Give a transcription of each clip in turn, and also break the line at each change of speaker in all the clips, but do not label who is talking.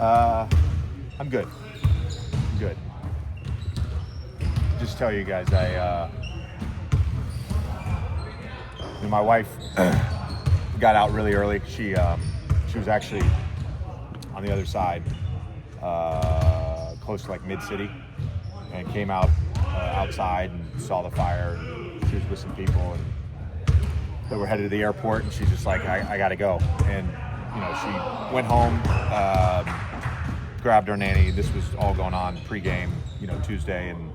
I'm good. I'm good. Just tell you guys, my wife got out really early. She was actually on the other side, close to like mid-city, and came out outside and saw the fire. And she was with some people, and they were headed to the airport. And she's just like, I got to go. And she went home, grabbed her nanny. This was all going on pregame, Tuesday, and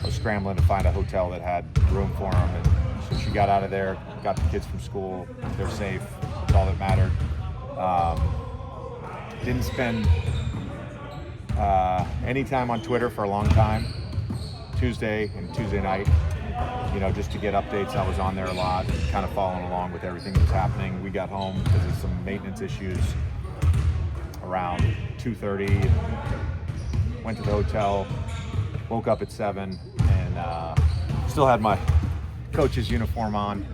I was scrambling to find a hotel that had room for them. And so she got out of there, got the kids from school. They're safe. That's all that mattered. Didn't spend any time on Twitter for a long time. Tuesday and Tuesday night, just to get updates. I was on there a lot, kind of following along with everything that was happening. We got home because of some maintenance issues around 2:30. Went to the hotel, woke up at 7, and still had my coach's uniform on,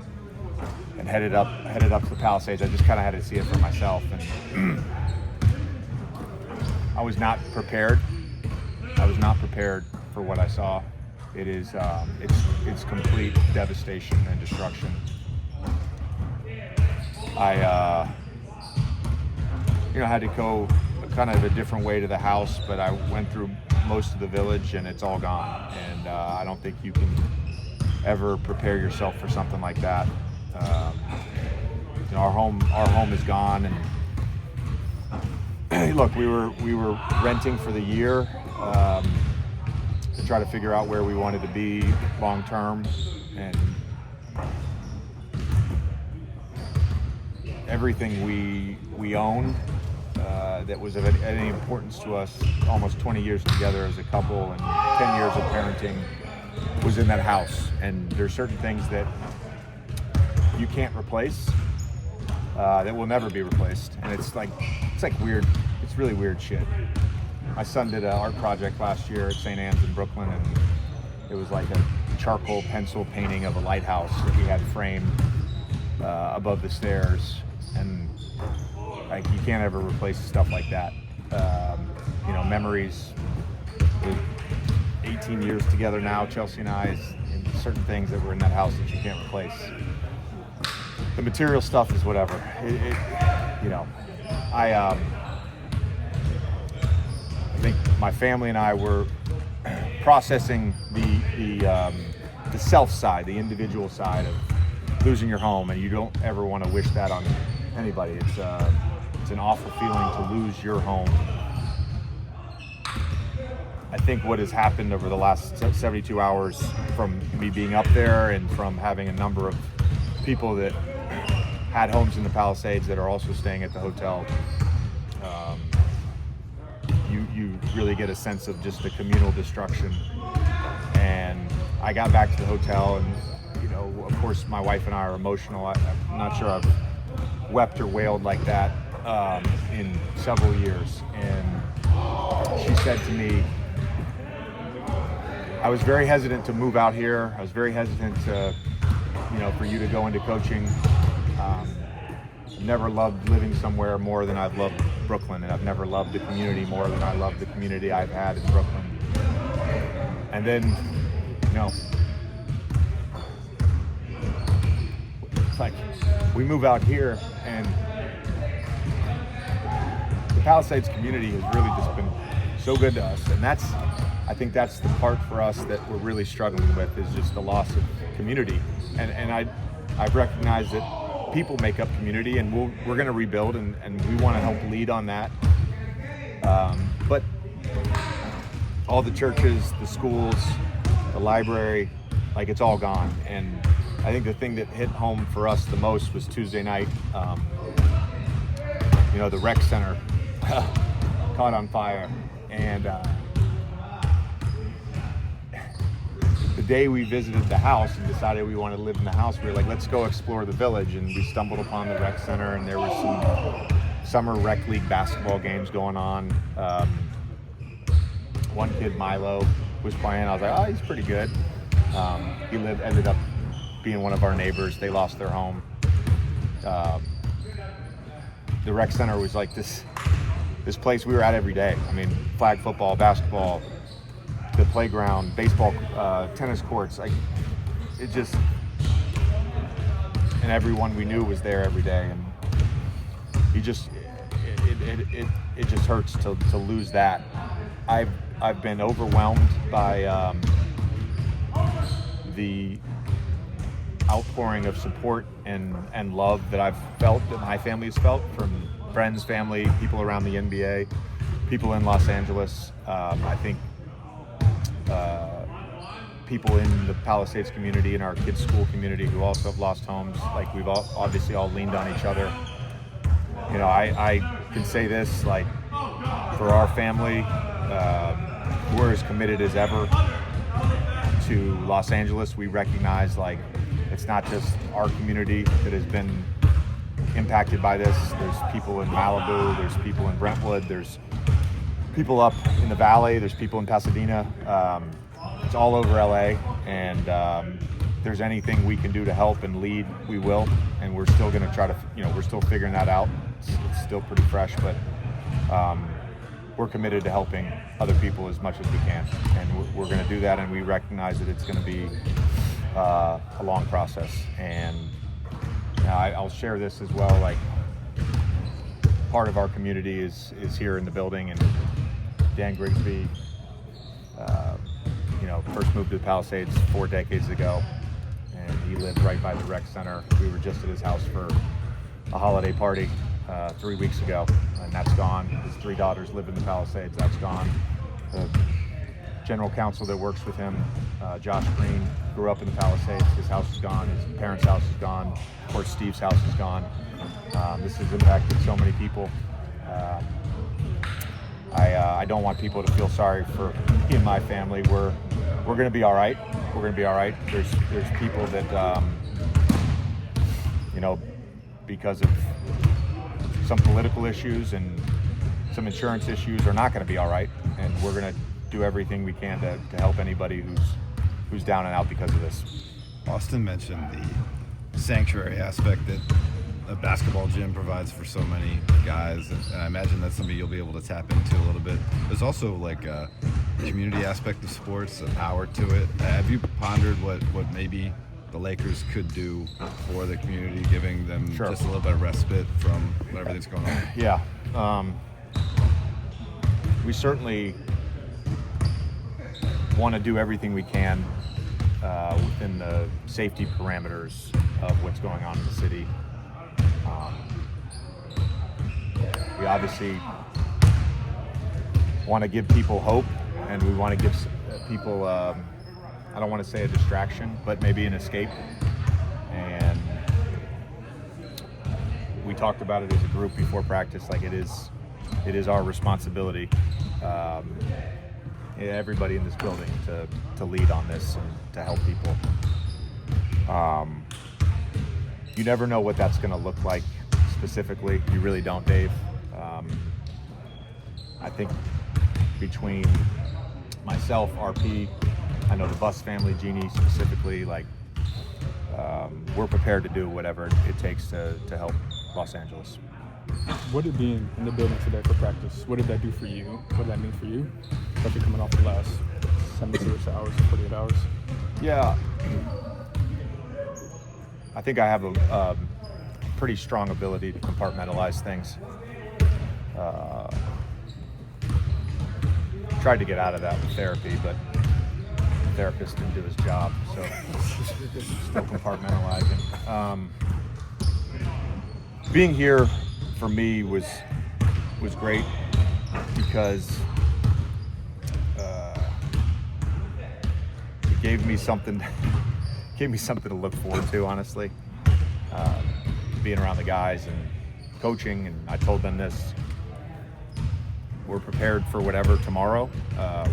and headed up to the Palisades. I just kind of had to see it for myself, and I was not prepared. I was not prepared for what I saw. It is it's complete devastation and destruction. I had to go kind of a different way to the house, but I went through most of the village and it's all gone. And I don't think you can ever prepare yourself for something like that. Our home is gone, and look, we were renting for the year to try to figure out where we wanted to be long term, and everything we owned that was of any importance to us, almost 20 years together as a couple and 10 years of parenting, was in that house. And there's certain things that you can't replace, that will never be replaced. And it's like weird. It's really weird shit. My son did an art project last year at St. Anne's in Brooklyn, and it was like a charcoal pencil painting of a lighthouse that he had framed above the stairs. And like, you can't ever replace stuff like that. Memories. We're 18 years together now, Chelsea and I, and certain things that were in that house that you can't replace. The material stuff is whatever. I think my family and I were processing the self side, the individual side of losing your home, and you don't ever want to wish that on anybody. It's an awful feeling to lose your home. I think what has happened over the last 72 hours, from me being up there and from having a number of people that had homes in the Palisades that are also staying at the hotel, you really get a sense of just the communal destruction. And I got back to the hotel, and of course my wife and I are emotional. I'm not sure I've wept or wailed like that in several years. And she said to me, I was very hesitant to move out here. I was very hesitant to, for you to go into coaching. I've never loved living somewhere more than I've loved Brooklyn, and I've never loved the community more than I love the community I've had in Brooklyn. And then, it's like we move out here, and the Palisades community has really just been so good to us, and I think that's the part for us that we're really struggling with, is just the loss of community. And I've recognized that people make up community, and we're going to rebuild, and we want to help lead on that. But all the churches, the schools, the library, like, it's all gone. And I think the thing that hit home for us the most was Tuesday night. The rec center caught on fire, and the day we visited the house and decided we wanted to live in the house, we were like, let's go explore the village. And we stumbled upon the rec center, and there was some summer rec league basketball games going on. One kid, Milo, was playing. I was like, oh, he's pretty good. He ended up being one of our neighbors. They lost their home. The rec center was like this this place we were at every day. I mean, flag football, basketball, the playground, baseball, tennis courts. And everyone we knew was there every day. And it just hurts to lose that. I've been overwhelmed by the outpouring of support and love that I've felt, that my family has felt, from friends, family, people around the NBA, people in Los Angeles. I think people in the Palisades community, in our kids' school community, who also have lost homes. Like, we've obviously all leaned on each other. You know, I can say this, like, for our family, we're as committed as ever to Los Angeles. We recognize, like, it's not just our community that has been impacted by this. There's people in Malibu, there's people in Brentwood, there's people up in the valley, there's people in Pasadena. It's all over LA, and if there's anything we can do to help and lead, we will. And we're still going to try to, we're still figuring that out. It's still pretty fresh, but we're committed to helping other people as much as we can, and we're going to do that. And we recognize that it's going to be a long process. And I'll share this as well. Like, part of our community is here in the building, and Dan Grigsby, first moved to the Palisades 4 decades ago, and he lived right by the rec center. We were just at his house for a holiday party 3 weeks ago, and that's gone. His 3 daughters live in the Palisades. That's gone. The general counsel that works with him, Josh Green, grew up in the Palisades. His house is gone. His parents' house is gone. Of course, Steve's house is gone. This has impacted so many people. I don't want people to feel sorry for me and my family. We're going to be all right. We're going to be all right. There's people that because of some political issues and some insurance issues, are not going to be all right. And we're going to do everything we can to help anybody who's down and out because of this.
Austin mentioned the sanctuary aspect that a basketball gym provides for so many guys, and I imagine that's something you'll be able to tap into a little bit. There's also like a community aspect of sports, a power to it. Have you pondered what maybe the Lakers could do for the community, giving them just a little bit of respite from everything that's going on?
Yeah. We certainly want to do everything we can within the safety parameters of what's going on in the city. We obviously want to give people hope, and we want to give people, I don't want to say a distraction, but maybe an escape. And we talked about it as a group before practice. Like, it is our responsibility, everybody in this building, to lead on this and to help people. You never know what that's going to look like specifically. You really don't, Dave. I think between myself, RP, I know the Bus family, Jeannie specifically, like, we're prepared to do whatever it takes to help Los Angeles.
What did being in the building today for practice, what did that do for you? What did that mean for you, especially coming off the last 76 hours, 48 hours?
Yeah. I think I have a pretty strong ability to compartmentalize things. Tried to get out of that with therapy, but the therapist didn't do his job, so still compartmentalizing. Being here for me was great because it gave me something to look forward to, honestly. Being around the guys and coaching, and I told them this. We're prepared for whatever tomorrow.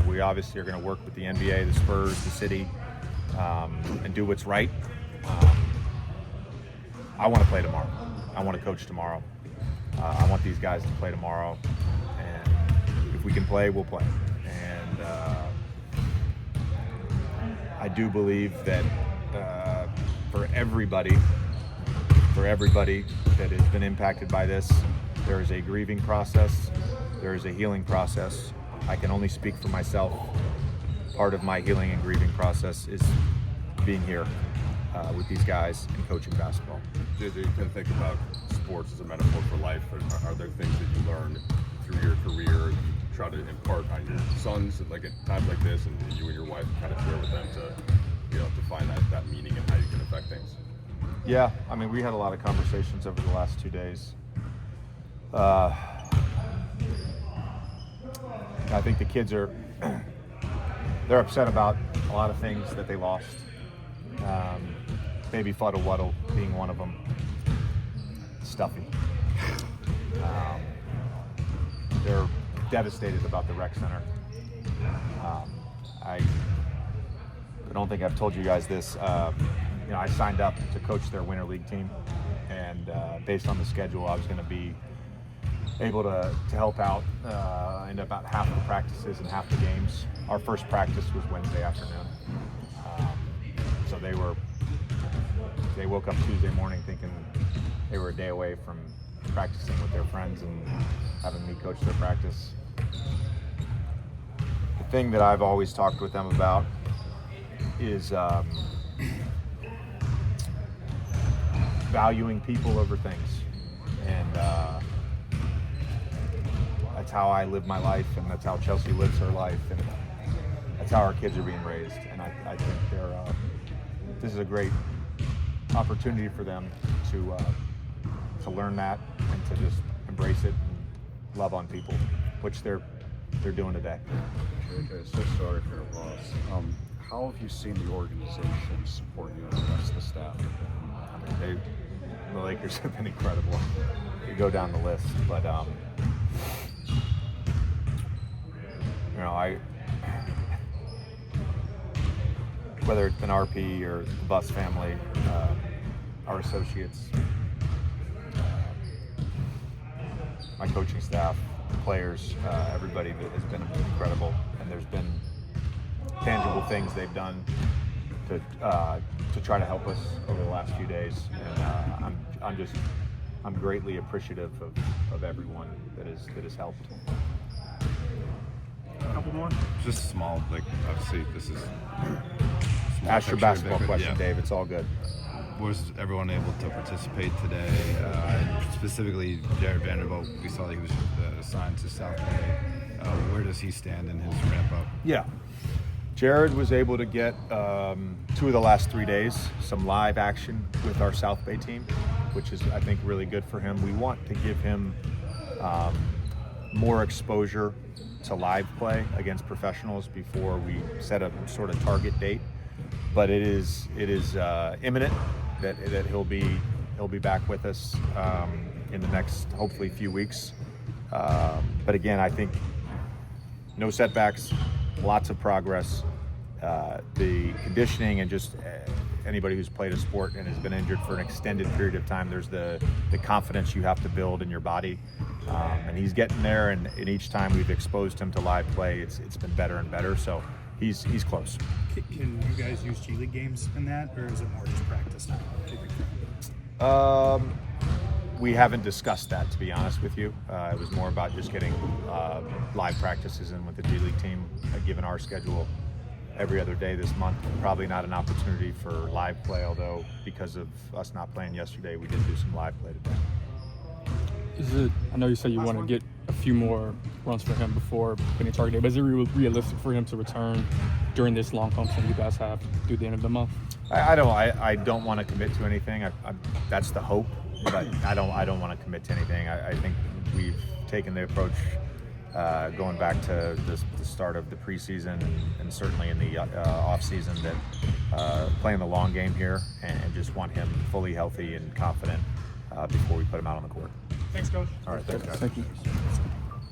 We obviously are going to work with the NBA, the Spurs, the city, and do what's right. I want to play tomorrow. I want to coach tomorrow. I want these guys to play tomorrow. And if we can play, we'll play. And I do believe that for everybody that has been impacted by this, there is a grieving process. there is a healing process. I can only speak for myself. Part of my healing and grieving process is being here with these guys and coaching basketball.
JJ, you kind of think about sports as a metaphor for life. Are there things that you learned through your career you try to impart on your sons, like at times like this, and you and your wife kind of share with them to, to find that meaning and how you can affect things?
Yeah, I mean, we had a lot of conversations over the last 2 days. I think the kids they're upset about a lot of things that they lost. Baby Fuddle Wuddle being one of them. Stuffy. They're devastated about the rec center. I don't think I've told you guys this. I signed up to coach their winter league team, and based on the schedule, I was going to be able to help out in about half the practices and half the games. Our first practice was Wednesday afternoon, so they woke up Tuesday morning thinking they were a day away from practicing with their friends and having me coach their practice. The thing that I've always talked with them about is valuing people over things, and that's how I live my life, and that's how Chelsea lives her life, and that's how our kids are being raised. And I think this is a great opportunity for them to learn that and to just embrace it and love on people, which they're doing today.
Okay, so sorry for your loss. How have you seen the organization support you and the rest of the staff?
The Lakers have been incredible. You go down the list, but whether it's been RP or the Bus family, our associates, my coaching staff, the players, everybody that has been incredible, and there's been tangible things they've done to try to help us over the last few days, and I'm greatly appreciative of everyone that has helped.
A couple more?
Just small, obviously this is small.
Ask your
picture,
basketball
but
question,
yeah.
Dave. It's all good.
Was everyone able to participate today? Specifically, Jared Vanderbilt, we saw that he was assigned to South Bay. Where does he stand in his ramp up?
Yeah. Jared was able to get 2 of the last 3 days, some live action with our South Bay team, which is, I think, really good for him. We want to give him more exposure to live play against professionals before we set a sort of target date. But it is imminent that he'll be back with us in the next, hopefully, few weeks. But again, I think no setbacks, lots of progress. The conditioning and just anybody who's played a sport and has been injured for an extended period of time, there's the confidence you have to build in your body. And he's getting there, and each time we've exposed him to live play, it's been better and better. So he's close.
Can you guys use G League games in that, or is it more just practice now?
We haven't discussed that, to be honest with you. It was more about just getting live practices in with the G League team, given our schedule every other day this month. Probably not an opportunity for live play, although because of us not playing yesterday, we did do some live play today.
I know you said you want to get a few more runs for him before hitting target day, but is it realistic for him to return during this long function you guys have through the end of the month?
I don't want to commit to anything. That's the hope, but I don't want to commit to anything. I think we've taken the approach going back to the start of the preseason and certainly in the off season that playing the long game here and just want him fully healthy and confident before we put him out on the court.
Thanks, Coach.
All right, thanks, guys.
Thank you.